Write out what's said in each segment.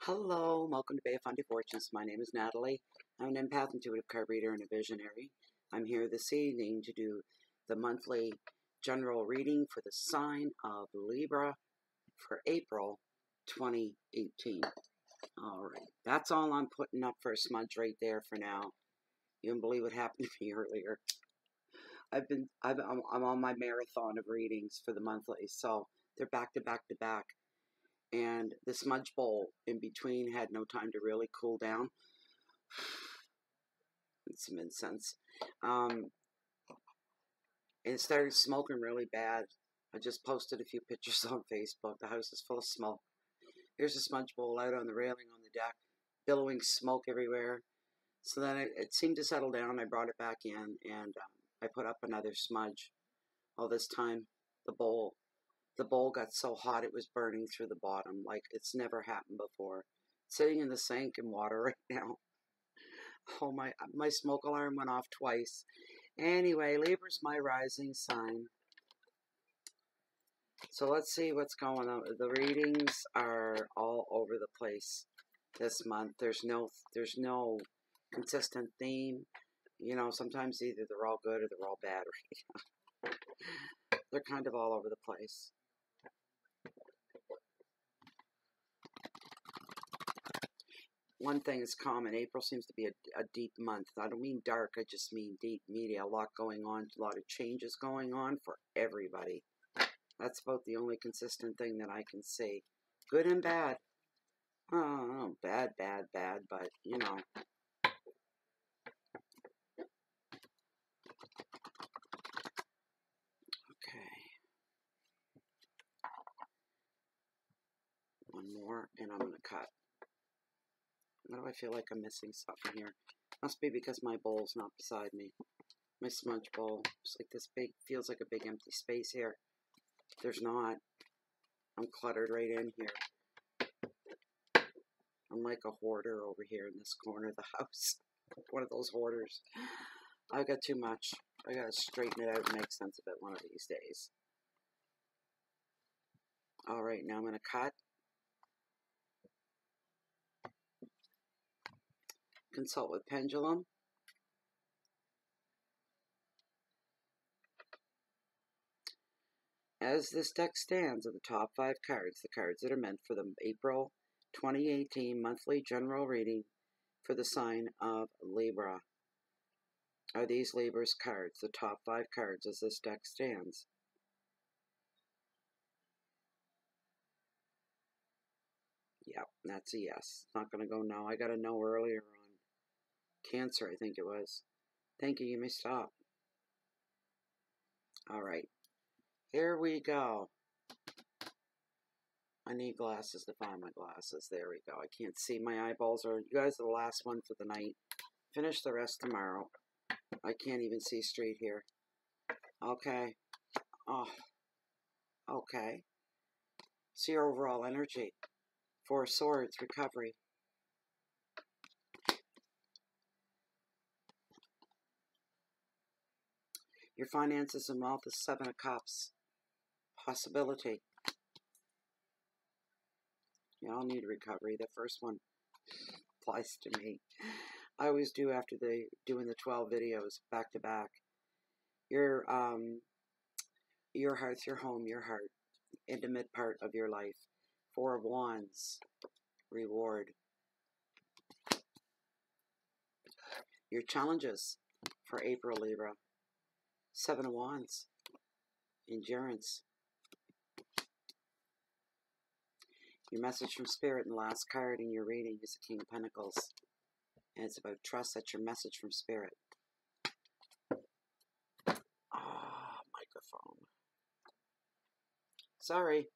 Hello, welcome to Bay of Fundy Fortunes. My name is Natalie. I'm an empath, intuitive card reader, and a visionary. I'm here this evening to do the monthly general reading for the sign of Libra for April 2018. All right, that's all I'm putting up for a smudge right there for now. You wouldn't believe what happened to me earlier. I'm on my marathon of readings for the monthly, so they're back to back to back. And the smudge bowl in between had no time to really cool down. And some incense. And it started smoking really bad. I just posted a few pictures on Facebook. The house is full of smoke. Here's a smudge bowl out on the railing on the deck, billowing smoke everywhere. So then it seemed to settle down. I brought it back in, and I put up another smudge. All this time, the bowl got so hot it was burning through the bottom, like it's never happened before. It's sitting in the sink in water right now. Oh, my smoke alarm went off twice. Anyway, Libra's my rising sign. So let's see what's going on. The readings are all over the place this month. There's no consistent theme. You know, sometimes either they're all good or they're all bad. Right? They're kind of all over the place. One thing is common. April seems to be a deep month. I don't mean dark. I just mean deep media. A lot going on. A lot of changes going on for everybody. That's about the only consistent thing that I can see. Good and bad. Oh, bad, but, you know. Okay. One more, and I'm going to cut. Why do I feel like I'm missing something here? Must be because my bowl's not beside me. My smudge bowl. It's like this big, feels like a big empty space here. There's not. I'm cluttered right in here. I'm like a hoarder over here in this corner of the house. One of those hoarders. I've got too much. I gotta straighten it out and make sense of it one of these days. Alright, now I'm gonna cut. Consult with pendulum. As this deck stands, are the top 5 cards, the cards that are meant for the April 2018 monthly general reading for the sign of Libra. Are these Libra's cards, the top 5 cards as this deck stands? Yep, that's a yes. Not going to go no. I got a no earlier on Cancer, I think it was. Thank you, you may stop. Alright, here we go. I need glasses to find my glasses. There we go. I can't see. My eyeballs are... You guys are the last one for the night. Finish the rest tomorrow. I can't even see straight here. Okay. Oh. Okay. See your overall energy. 4 of Swords, recovery. Your finances and wealth is 7 of Cups. Possibility. You all need recovery. The first one applies to me. I always do after doing the 12 videos back to back. Your heart's your home, your heart, intimate part of your life. 4 of Wands, reward. Your challenges for April, Libra. 7 of Wands, endurance. Your message from Spirit in the last card in your reading is the King of Pentacles. And it's about trust. That's your message from Spirit. Ah, microphone. Sorry.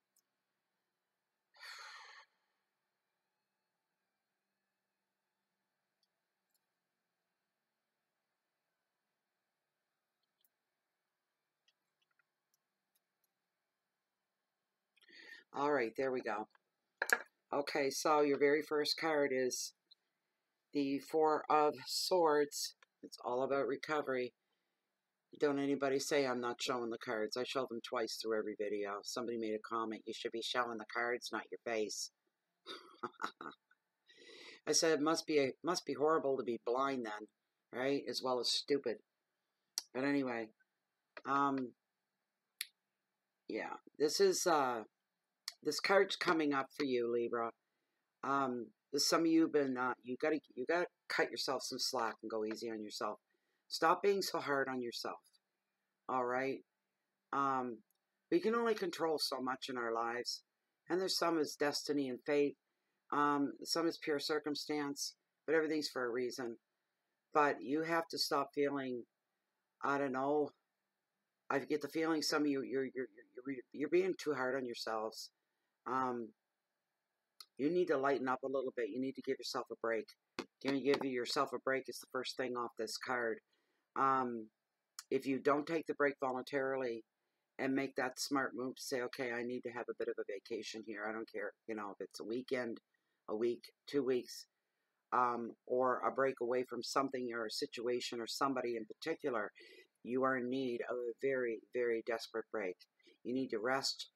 Alright, there we go. Okay, so your very first card is the 4 of Swords. It's all about recovery. Don't anybody say I'm not showing the cards. I show them twice through every video. Somebody made a comment, you should be showing the cards, not your face. I said it must be horrible to be blind then, right? As well as stupid. But anyway, yeah, this card's coming up for you, Libra. Some of you have been you gotta cut yourself some slack and go easy on yourself. Stop being so hard on yourself. All right. We can only control so much in our lives, and there's some is destiny and fate. Some is pure circumstance, but everything's for a reason. But you have to stop feeling, I don't know. I get the feeling some of you you're being too hard on yourselves. Um, you need to lighten up a little bit. You need to give yourself a break. Give yourself a break is the first thing off this card. If you don't take the break voluntarily and make that smart move to say, okay, I need to have a bit of a vacation here. I don't care, if it's a weekend, a week, 2 weeks, or a break away from something or a situation or somebody in particular, you are in need of a very, very desperate break. You need to rest.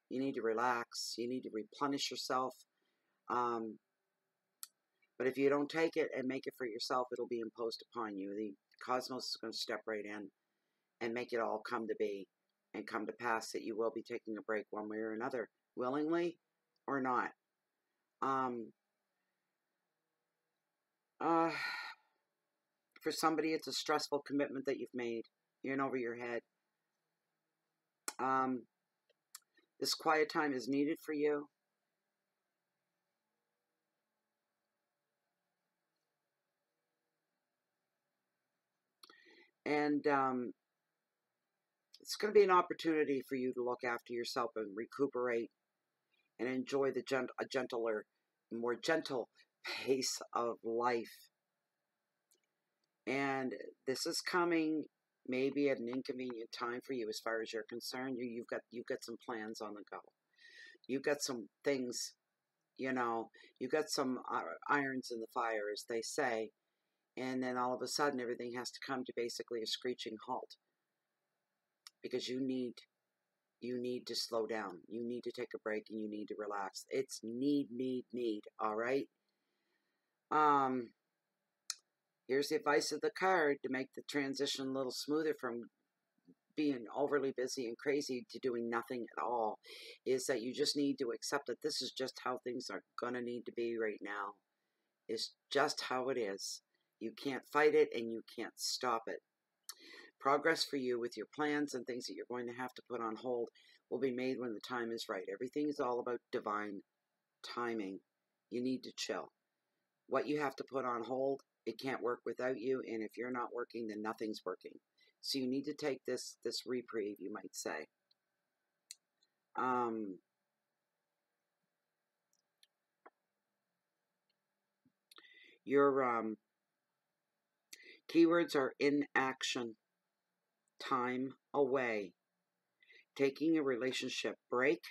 You need to relax. You need to replenish yourself. But if you don't take it and make it for yourself, it'll be imposed upon you. The cosmos is going to step right in and make it all come to be and come to pass that you will be taking a break one way or another, willingly or not. For somebody, it's a stressful commitment that you've made. You're in over your head. This quiet time is needed for you. And it's going to be an opportunity for you to look after yourself and recuperate and enjoy a gentler, more gentle pace of life. And this is coming maybe at an inconvenient time for you as far as you're concerned. You've got some plans on the go. You've got some things, you've got some irons in the fire, as they say. And then all of a sudden, everything has to come to basically a screeching halt. Because you need to slow down. You need to take a break and you need to relax. It's need, all right? Here's the advice of the card to make the transition a little smoother from being overly busy and crazy to doing nothing at all, is that you just need to accept that this is just how things are going to need to be right now. It's just how it is. You can't fight it and you can't stop it. Progress for you with your plans and things that you're going to have to put on hold will be made when the time is right. Everything is all about divine timing. You need to chill. What you have to put on hold, it can't work without you, and if you're not working, then nothing's working. So you need to take this reprieve, you might say. Your keywords are inaction, time away, taking a relationship break,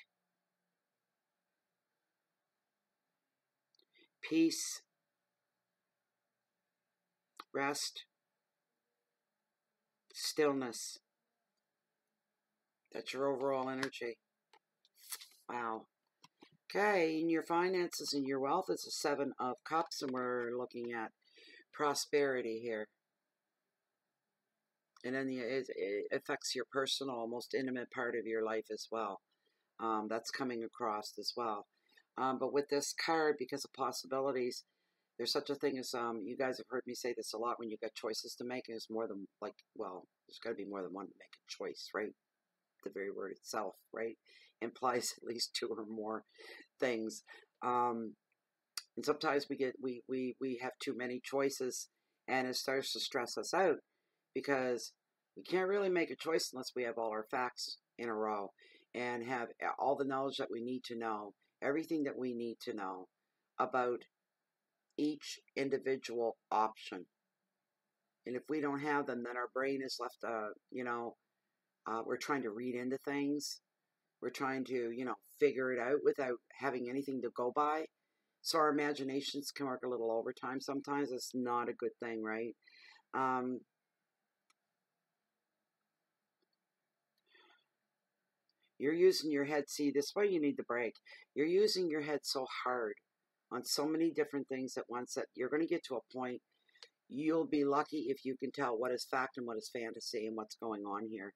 peace, rest, stillness. That's your overall energy. Wow. Okay, in your finances and your wealth, it's a 7 of Cups, and we're looking at prosperity here. And then it affects your personal, most intimate part of your life as well. That's coming across as well. But with this card, because of possibilities, there's such a thing as, you guys have heard me say this a lot, when you got choices to make, there's more than, there's got to be more than one to make a choice, right? The very word itself, right, implies at least 2 or more things. And sometimes we have too many choices, and it starts to stress us out, because we can't really make a choice unless we have all our facts in a row and have all the knowledge that we need to know, everything that we need to know about each individual option. And if we don't have them, then our brain is left, we're trying to read into things. We're trying to, figure it out without having anything to go by. So our imaginations can work a little overtime sometimes. It's not a good thing, right? You're using your head. See, this is why you need the break. You're using your head so hard on so many different things at once that you're going to get to a point you'll be lucky if you can tell what is fact and what is fantasy and what's going on here.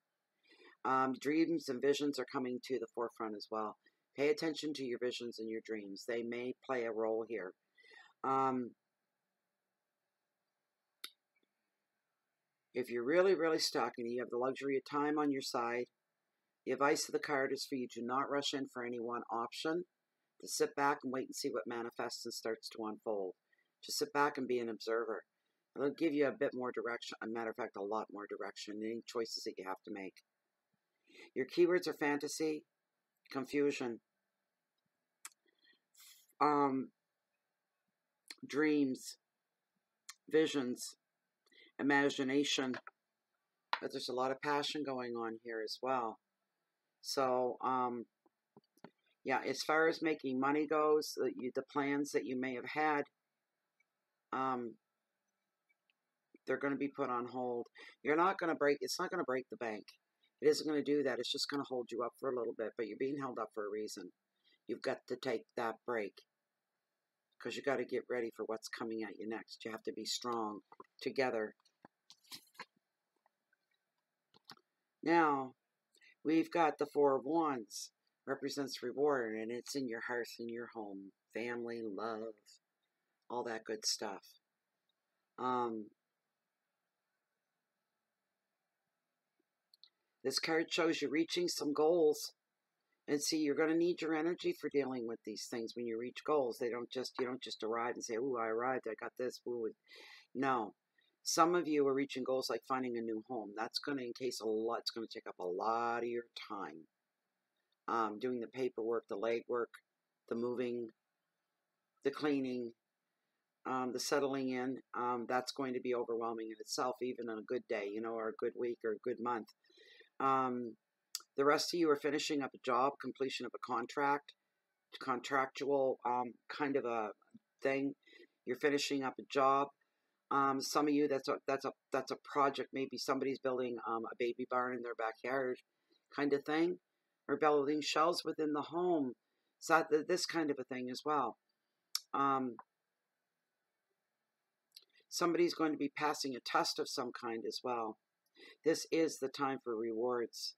Dreams and visions are coming to the forefront as well. Pay attention to your visions and your dreams. They may play a role here. If you're really, really stuck and you have the luxury of time on your side, the advice of the card is for you to not rush in for any one option, to sit back and wait and see what manifests and starts to unfold. Just sit back and be an observer. It'll give you a bit more direction. As a matter of fact, a lot more direction in any choices that you have to make. Your keywords are fantasy, confusion, dreams, visions, imagination. But there's a lot of passion going on here as well. So, yeah, as far as making money goes, the plans that you may have had, they're going to be put on hold. You're not going to break, it's not going to break the bank. It isn't going to do that. It's just going to hold you up for a little bit, but you're being held up for a reason. You've got to take that break because you got to get ready for what's coming at you next. You have to be strong together. Now, we've got the Four of Wands, represents reward, and it's in your hearth, in your home, family, love, all that good stuff. This card shows you reaching some goals. And see, you're going to need your energy for dealing with these things when you reach goals. You don't just arrive and say, "Ooh, I arrived, I got this." Ooh. No. Some of you are reaching goals like finding a new home. That's going to encase a lot. It's going to take up a lot of your time. Doing the paperwork, the legwork, the moving, the cleaning, the settling in. That's going to be overwhelming in itself, even on a good day, or a good week or a good month. The rest of you are finishing up a job, completion of a contract, contractual kind of a thing. You're finishing up a job. Some of you, that's a project. Maybe somebody's building a baby barn in their backyard, kind of thing, or building shelves within the home. So this kind of a thing as well. Somebody's going to be passing a test of some kind as well. This is the time for rewards.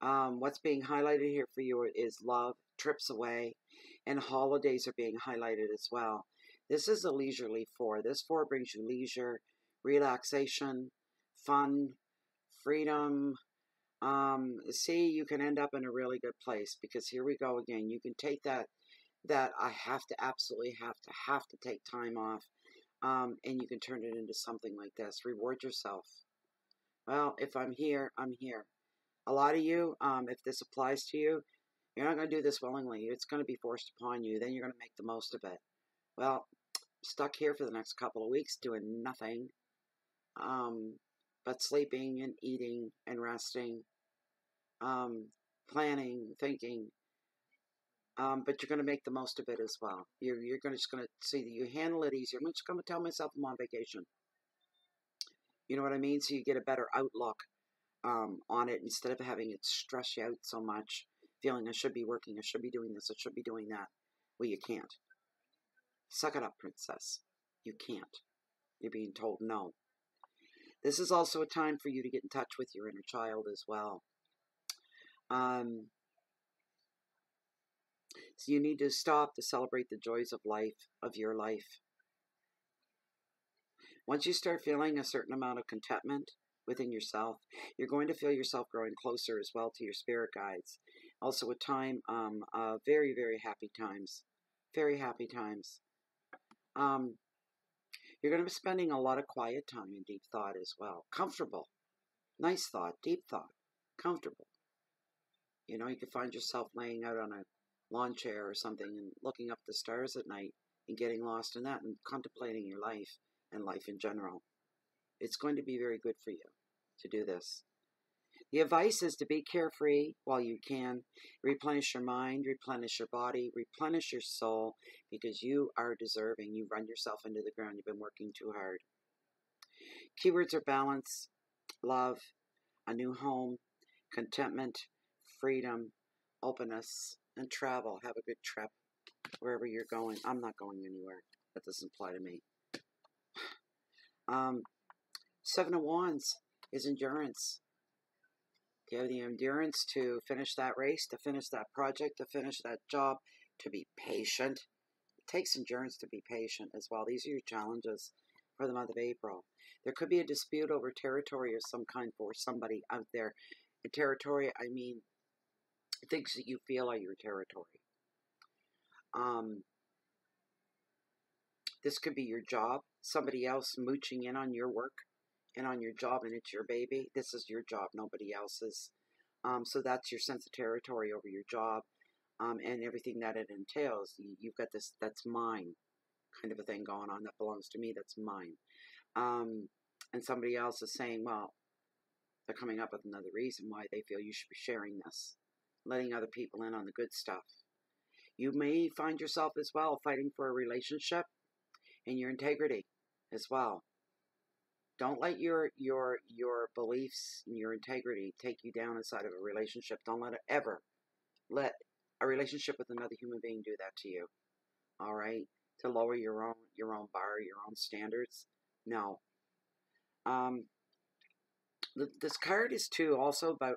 What's being highlighted here for you is love, trips away, and holidays are being highlighted as well. This is a leisurely four. This four brings you leisure, relaxation, fun, freedom. See, you can end up in a really good place because here we go again. You can take that I have to absolutely have to take time off, and you can turn it into something like this. Reward yourself. Well, if I'm here, I'm here. A lot of you, if this applies to you, you're not going to do this willingly. It's going to be forced upon you. Then you're going to make the most of it. Well, stuck here for the next couple of weeks doing nothing but sleeping and eating and resting, planning, thinking. But you're going to make the most of it as well. You're just going to see that you handle it easier. I'm just going to tell myself I'm on vacation. You know what I mean? So you get a better outlook on it instead of having it stress you out so much, feeling I should be working, I should be doing this, I should be doing that. Well, you can't. Suck it up, princess. You can't. You're being told no. This is also a time for you to get in touch with your inner child as well. So you need to stop to celebrate the joys of life, of your life. Once you start feeling a certain amount of contentment within yourself, you're going to feel yourself growing closer as well to your spirit guides. Also a time of very, very happy times. Very happy times. You're going to be spending a lot of quiet time in deep thought as well. Comfortable. Nice thought. Deep thought. Comfortable. You can find yourself laying out on a lawn chair or something and looking up the stars at night and getting lost in that and contemplating your life and life in general. It's going to be very good for you to do this. The advice is to be carefree while you can. Replenish your mind, replenish your body, replenish your soul, because you are deserving. You run yourself into the ground. You've been working too hard. Keywords are balance, love, a new home, contentment, freedom, openness, and travel. Have a good trip. wherever you're going. I'm not going anywhere. That doesn't apply to me. Seven of Wands is endurance. You have the endurance to finish that race, to finish that project, to finish that job, to be patient. It takes endurance to be patient as well. These are your challenges for the month of April. There could be a dispute over territory of some kind for somebody out there. In territory, I mean things that you feel are your territory. This could be your job, somebody else mooching in on your work and on your job, and it's your baby. This is your job, nobody else's. So that's your sense of territory over your job, and everything that it entails. You've got this, that's mine kind of a thing going on, that belongs to me, that's mine. And somebody else is saying, well, they're coming up with another reason why they feel you should be sharing this, letting other people in on the good stuff. You may find yourself as well fighting for a relationship and your integrity as well. Don't let your beliefs and your integrity take you down inside of a relationship. Don't let it ever let a relationship with another human being do that to you. All right? To lower your own bar, your own standards. No. This card is too also about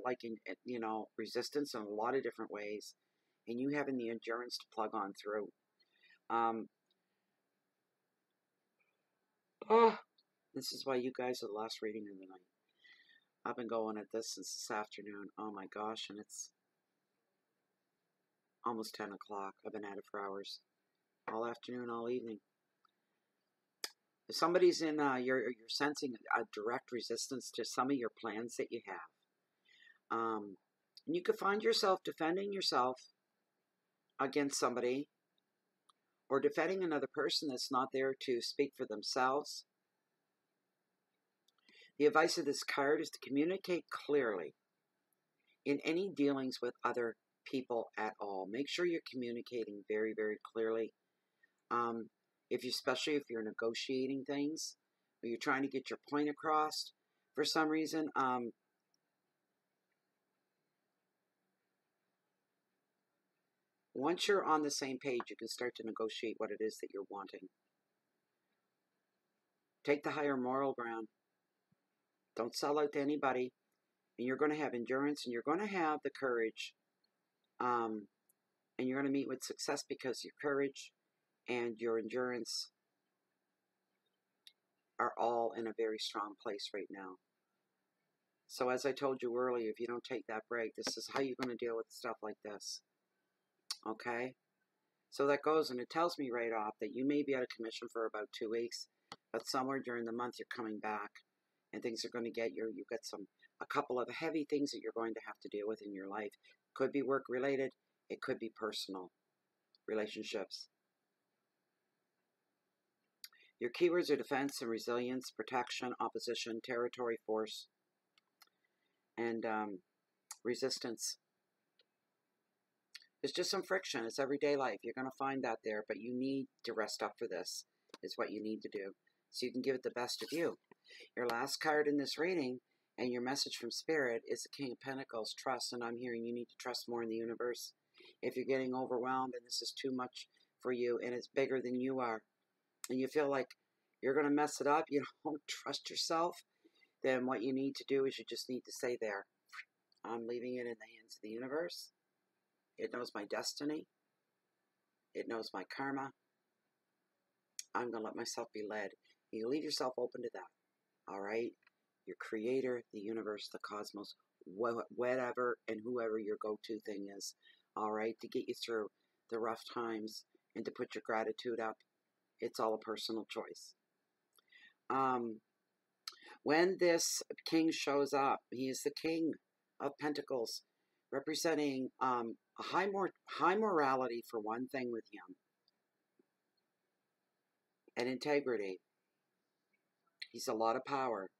resistance in a lot of different ways, and you having the endurance to plug on through. This is why you guys are the last reading of the night. I've been going at this since this afternoon. Oh my gosh, and it's almost 10 o'clock. I've been at it for hours. All afternoon, all evening. If somebody's in, you're sensing a direct resistance to some of your plans that you have. And you could find yourself defending yourself against somebody, or defending another person that's not there to speak for themselves. The advice of this card is to communicate clearly in any dealings with other people at all. Make sure you're communicating very, very clearly. Especially if you're negotiating things, or you're trying to get your point across for some reason, once you're on the same page, you can start to negotiate what it is that you're wanting. Take the higher moral ground. Don't sell out to anybody. And you're going to have endurance, and you're going to have the courage. And you're going to meet with success because your courage and your endurance are all in a very strong place right now. So as I told you earlier, if you don't take that break, this is how you're going to deal with stuff like this. Okay? So that goes, and it tells me right off that you may be out of commission for about 2 weeks, but somewhere during the month you're coming back, and things are going to get you've got a couple of heavy things that you're going to have to deal with in your life. Could be work related, it could be personal relationships. Your keywords are defense and resilience, protection, opposition, territory, force, and resistance. There's just some friction. It's everyday life. You're going to find that there, but you need to rest up for this, is what you need to do, so you can give it the best of you. Your last card in this reading and your message from Spirit is the King of Pentacles, trust, and I'm hearing you need to trust more in the universe. If you're getting overwhelmed and this is too much for you and it's bigger than you are, and you feel like you're going to mess it up, you don't trust yourself, then what you need to do is you just need to say there, I'm leaving it in the hands of the universe. It knows my destiny. It knows my karma. I'm going to let myself be led. You leave yourself open to that. All right? Your creator, the universe, the cosmos, whatever and whoever your go-to thing is. All right? To get you through the rough times and to put your gratitude up. It's all a personal choice. When this king shows up, he is the King of Pentacles, representing a high morality for one thing with him, and integrity. He's a lot of power,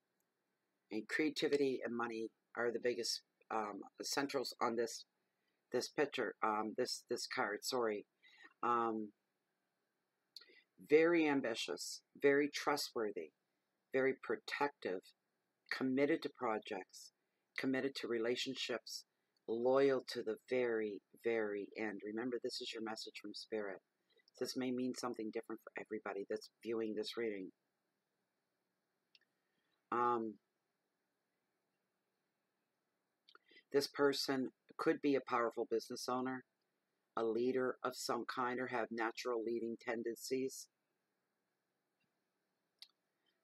and creativity and money are the biggest centrals on this picture. This card. Sorry. Very ambitious, very trustworthy, very protective, committed to projects, committed to relationships, loyal to the very, very end. Remember, this is your message from Spirit. This may mean something different for everybody that's viewing this reading. This person could be a powerful business owner, a leader of some kind, or have natural leading tendencies.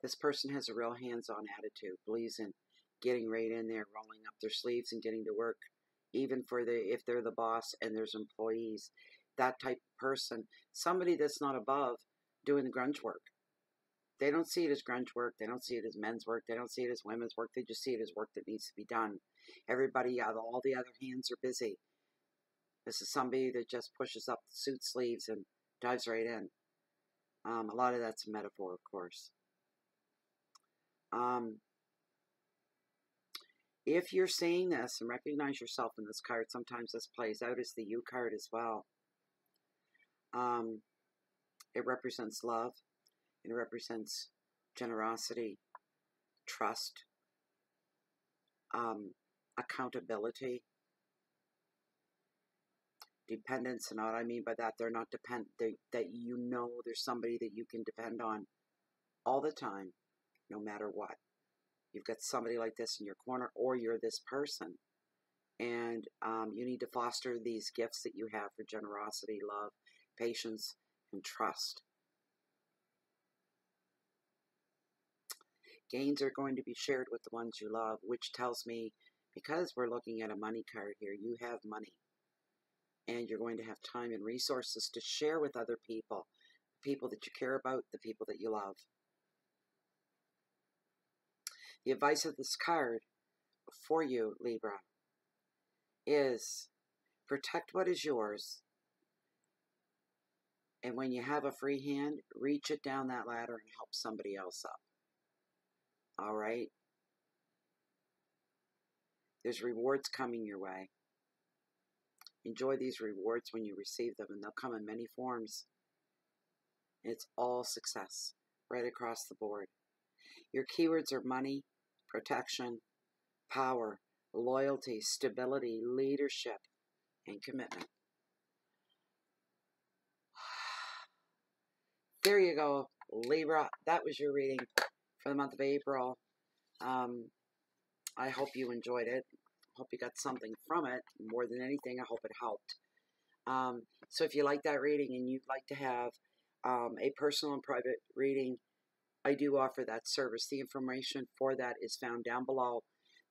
This person has a real hands-on attitude, believes in getting right in there, rolling up their sleeves and getting to work, even for if they're the boss and there's employees. That type of person, somebody that's not above doing the grunge work. They don't see it as grunge work. They don't see it as men's work. They don't see it as women's work. They just see it as work that needs to be done. Everybody, all the other hands are busy. This is somebody that just pushes up the suit sleeves and dives right in. A lot of that's a metaphor, of course. If you're seeing this and recognize yourself in this card, sometimes this plays out as the You card as well. It represents love. It represents generosity, trust, accountability, dependence. And what I mean by that, they're not that you know there's somebody that you can depend on all the time, no matter what. You've got somebody like this in your corner, or you're this person. And you need to foster these gifts that you have for generosity, love, patience, and trust. Gains are going to be shared with the ones you love, which tells me, because we're looking at a money card here, you have money. And you're going to have time and resources to share with other people, the people that you care about, the people that you love. The advice of this card for you, Libra, is protect what is yours. And when you have a free hand, reach it down that ladder and help somebody else up. All right? There's rewards coming your way. Enjoy these rewards when you receive them, and they'll come in many forms. And it's all success, right across the board. Your keywords are money, protection, power, loyalty, stability, leadership, and commitment. There you go, Libra. That was your reading for the month of April. I hope you enjoyed it. Hope you got something from it. More than anything, I hope it helped. So if you like that reading and you'd like to have a personal and private reading, I do offer that service. The information for that is found down below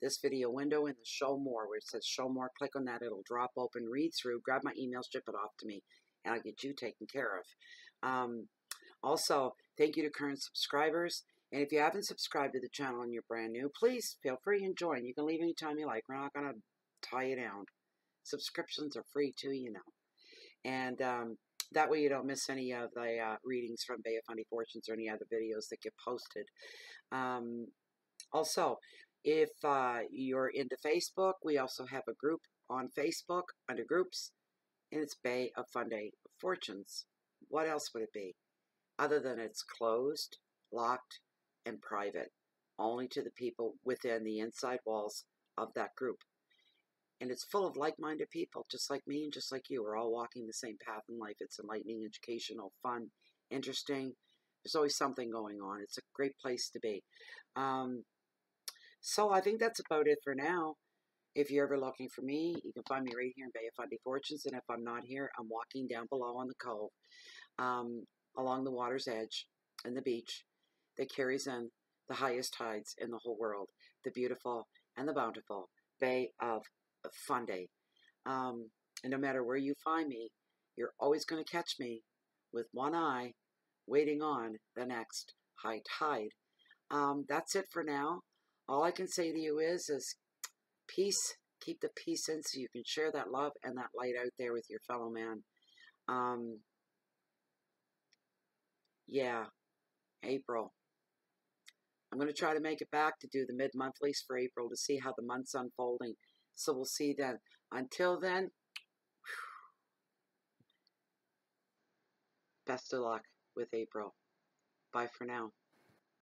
this video window in the Show More, where it says Show More. Click on that. It'll drop open, read through, grab my email, ship it off to me, and I'll get you taken care of. Also, thank you to current subscribers. And if you haven't subscribed to the channel and you're brand new, please feel free and join. You can leave anytime you like. We're not going to tie you down. Subscriptions are free too, you know. And that way you don't miss any of the readings from Bay of Fundy Fortunes or any other videos that get posted. Also, if you're into Facebook, we also have a group on Facebook under groups, and it's Bay of Fundy Fortunes. What else would it be? Other than it's closed, locked, and private, only to the people within the inside walls of that group. And it's full of like-minded people, just like me and just like you. We're all walking the same path in life. It's enlightening, educational, fun, interesting. There's always something going on. It's a great place to be. So I think that's about it for now. If you're ever looking for me, you can find me right here in Bay of Fundy Fortunes. And if I'm not here, I'm walking down below on the cove, along the water's edge and the beach that carries in the highest tides in the whole world, the beautiful and the bountiful Bay of Fundy. And no matter where you find me, you're always going to catch me with one eye waiting on the next high tide. That's it for now. All I can say to you is peace. Keep the peace in so you can share that love and that light out there with your fellow man. Yeah, April. I'm going to try to make it back to do the mid-monthlies for April to see how the month's unfolding. So we'll see then. Until then, best of luck with April. Bye for now.